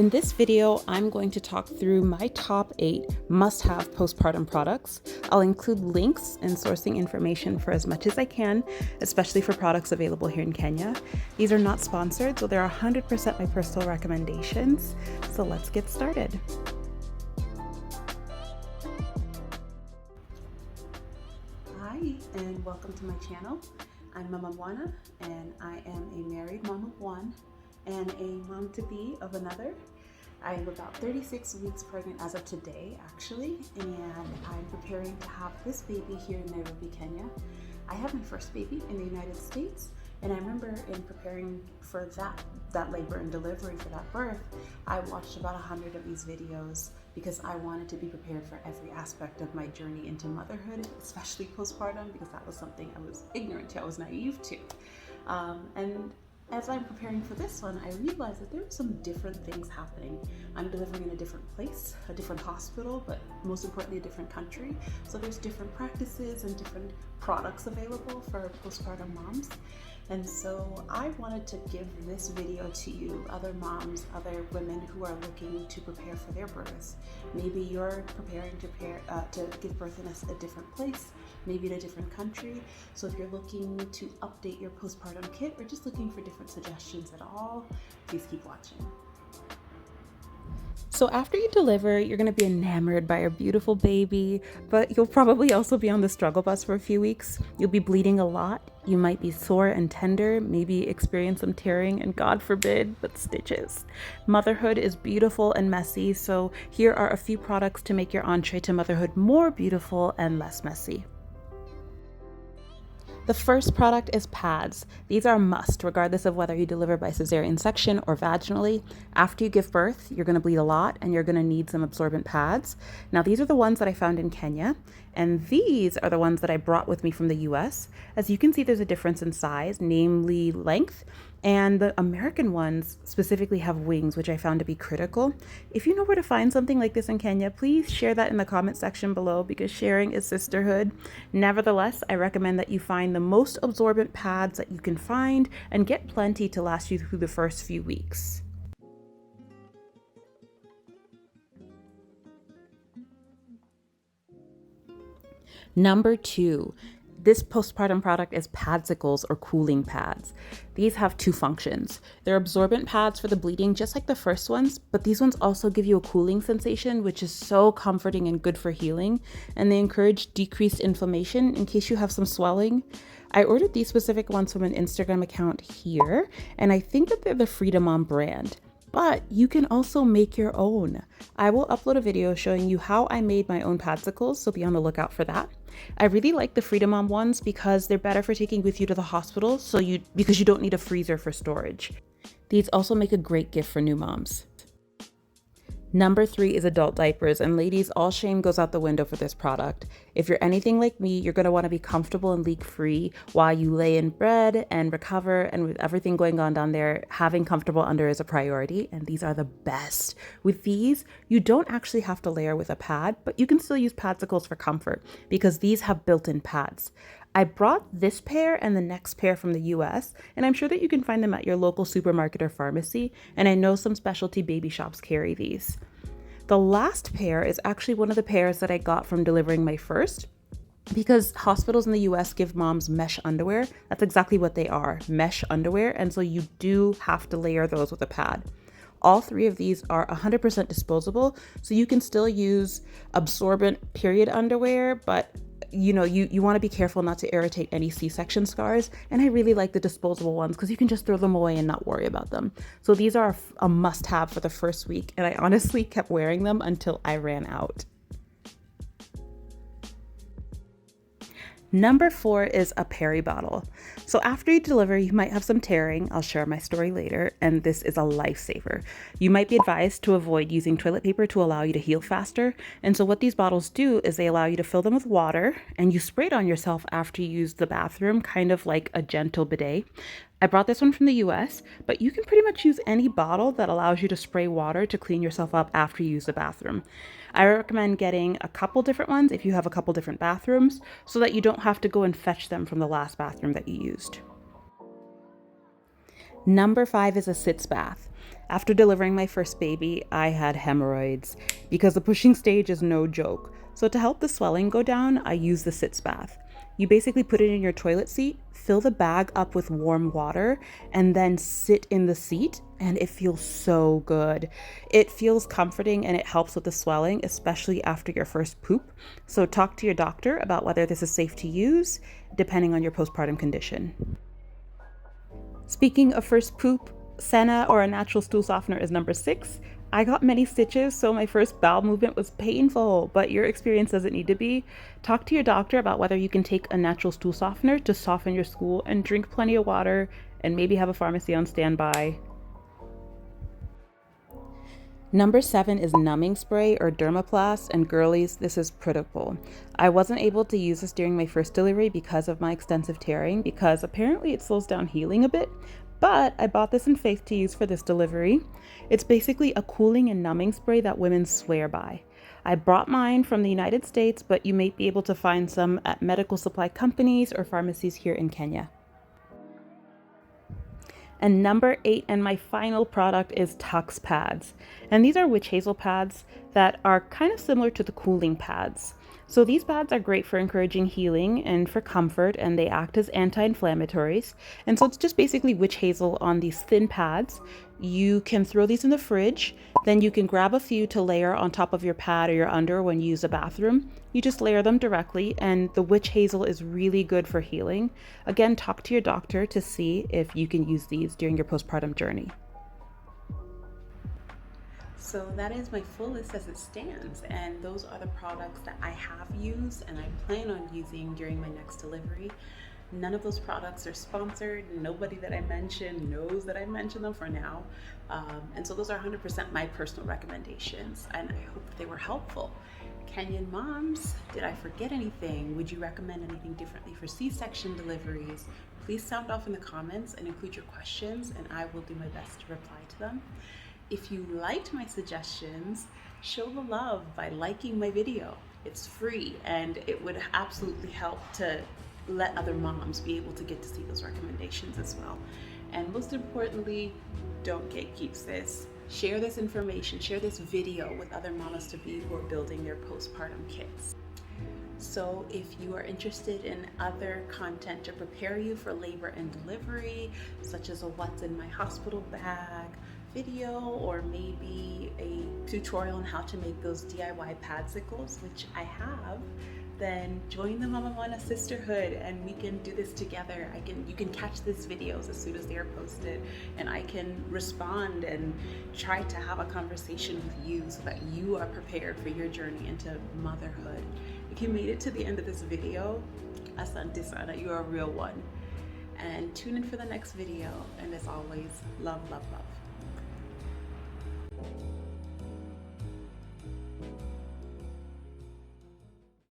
In this video, I'm going to talk through my top 8 must-have postpartum products. I'll include links and sourcing information for as much as I can, especially for products available here in Kenya. These are not sponsored, so they're 100% my personal recommendations. So let's get started. Hi, and welcome to my channel. I'm Mama Bwana, and I am a married mom of one and a mom-to-be of another. I am about 36 weeks pregnant as of today, actually, and I'm preparing to have this baby here in Nairobi, Kenya. I had my first baby in the United States, and I remember in preparing for that labor and delivery for that birth, I watched about 100 of these videos because I wanted to be prepared for every aspect of my journey into motherhood, especially postpartum, because that was something I was ignorant to, I was naive to. And as I'm preparing for this one, I realized that there were some different things happening. I'm delivering in a different place, a different hospital, but most importantly, a different country. So there's different practices and different products available for postpartum moms. And so I wanted to give this video to you, other moms, other women who are looking to prepare for their births. Maybe you're preparing to give birth in a different place, maybe in a different country. So if you're looking to update your postpartum kit or just looking for different suggestions at all, please keep watching. So after you deliver, you're going to be enamored by your beautiful baby, but you'll probably also be on the struggle bus for a few weeks. You'll be bleeding a lot. You might be sore and tender, maybe experience some tearing, and God forbid, but stitches. Motherhood is beautiful and messy, so here are a few products to make your entree to motherhood more beautiful and less messy. The first product is pads. These are a must, regardless of whether you deliver by cesarean section or vaginally. After you give birth, you're going to bleed a lot and you're going to need some absorbent pads. Now, these are the ones that I found in Kenya, and these are the ones that I brought with me from the US. As you can see, there's a difference in size, namely length, and the American ones specifically have wings, which I found to be critical. If you know where to find something like this in Kenya, please share that in the comment section below, because sharing is sisterhood. Nevertheless, I recommend that you find the most absorbent pads that you can find and get plenty to last you through the first few weeks. Number 2. This postpartum product is padsicles, or cooling pads. These have 2 functions. They're absorbent pads for the bleeding, just like the first ones, but these ones also give you a cooling sensation, which is so comforting and good for healing, and they encourage decreased inflammation in case you have some swelling. I ordered these specific ones from an Instagram account here, and I think that they're the Freedom Mom brand. But you can also make your own. I will upload a video showing you how I made my own padsicles, so be on the lookout for that. I really like the Freedom Mom ones because they're better for taking with you to the hospital, because you don't need a freezer for storage. These also make a great gift for new moms. Number 3 is adult diapers, and ladies, all shame goes out the window for this product. If you're anything like me, you're going to want to be comfortable and leak-free while you lay in bed and recover, and with everything going on down there, having comfortable under is a priority, and these are the best. With these, you don't actually have to layer with a pad, but you can still use padsicles for comfort because these have built-in pads. I brought this pair and the next pair from the US, and I'm sure that you can find them at your local supermarket or pharmacy, and I know some specialty baby shops carry these. The last pair is actually one of the pairs that I got from delivering my first, because hospitals in the US give moms mesh underwear. That's exactly what they are, mesh underwear, and so you do have to layer those with a pad. All 3 of these are 100% disposable, so you can still use absorbent period underwear, but you want to be careful not to irritate any C-section scars. And I really like the disposable ones because you can just throw them away and not worry about them. So these are a must-have for the first week, and I honestly kept wearing them until I ran out. Number 4 is a Peri bottle. So after you deliver, you might have some tearing. I'll share my story later, and this is a lifesaver. You might be advised to avoid using toilet paper to allow you to heal faster. And so what these bottles do is they allow you to fill them with water, and you spray it on yourself after you use the bathroom, kind of like a gentle bidet. I brought this one from the US, but you can pretty much use any bottle that allows you to spray water to clean yourself up after you use the bathroom. I recommend getting a couple different ones if you have a couple different bathrooms, so that you don't have to go and fetch them from the last bathroom that you used. Number 5 is a Sitz bath. After delivering my first baby, I had hemorrhoids because the pushing stage is no joke. So to help the swelling go down, I use the Sitz bath. You basically put it in your toilet seat, fill the bag up with warm water, and then sit in the seat, and it feels so good. It feels comforting and it helps with the swelling, especially after your first poop. So talk to your doctor about whether this is safe to use, depending on your postpartum condition. Speaking of first poop, Senna or a natural stool softener is number 6. I got many stitches, so my first bowel movement was painful, but your experience doesn't need to be. Talk to your doctor about whether you can take a natural stool softener to soften your stool, and drink plenty of water and maybe have a pharmacy on standby. Number 7 is numbing spray or dermaplast, and girlies, this is critical. I wasn't able to use this during my first delivery because of my extensive tearing, because apparently it slows down healing a bit, but I bought this in faith to use for this delivery. It's basically a cooling and numbing spray that women swear by. I brought mine from the United States, but you may be able to find some at medical supply companies or pharmacies here in Kenya. And number 8, and my final product, is Tux pads. And these are witch hazel pads that are kind of similar to the cooling pads. So these pads are great for encouraging healing and for comfort, and they act as anti-inflammatories. And so it's just basically witch hazel on these thin pads. You can throw these in the fridge, then you can grab a few to layer on top of your pad or your under when you use a bathroom. You just layer them directly, and the witch hazel is really good for healing. Again, talk to your doctor to see if you can use these during your postpartum journey. So that is my full list as it stands, and those are the products that I have used and I plan on using during my next delivery. None of those products are sponsored. Nobody that I mentioned knows that I mentioned them for now. And so those are 100% my personal recommendations, and I hope that they were helpful. Kenyan moms, did I forget anything? Would you recommend anything differently for C-section deliveries? Please sound off in the comments and include your questions, and I will do my best to reply to them. If you liked my suggestions, show the love by liking my video. It's free, and it would absolutely help to let other moms be able to get to see those recommendations as well. And most importantly, don't gatekeep this. Share this information, share this video with other mamas to be who are building their postpartum kits. So if you are interested in other content to prepare you for labor and delivery, such as a what's in my hospital bag video, or maybe a tutorial on how to make those DIY padsicles, which I have, then join the Mama Mana Sisterhood and we can do this together. You can catch these videos as soon as they are posted, and I can respond and try to have a conversation with you so that you are prepared for your journey into motherhood. If you made it to the end of this video, asante sana, you are a real one. And tune in for the next video, and as always, love, love, love.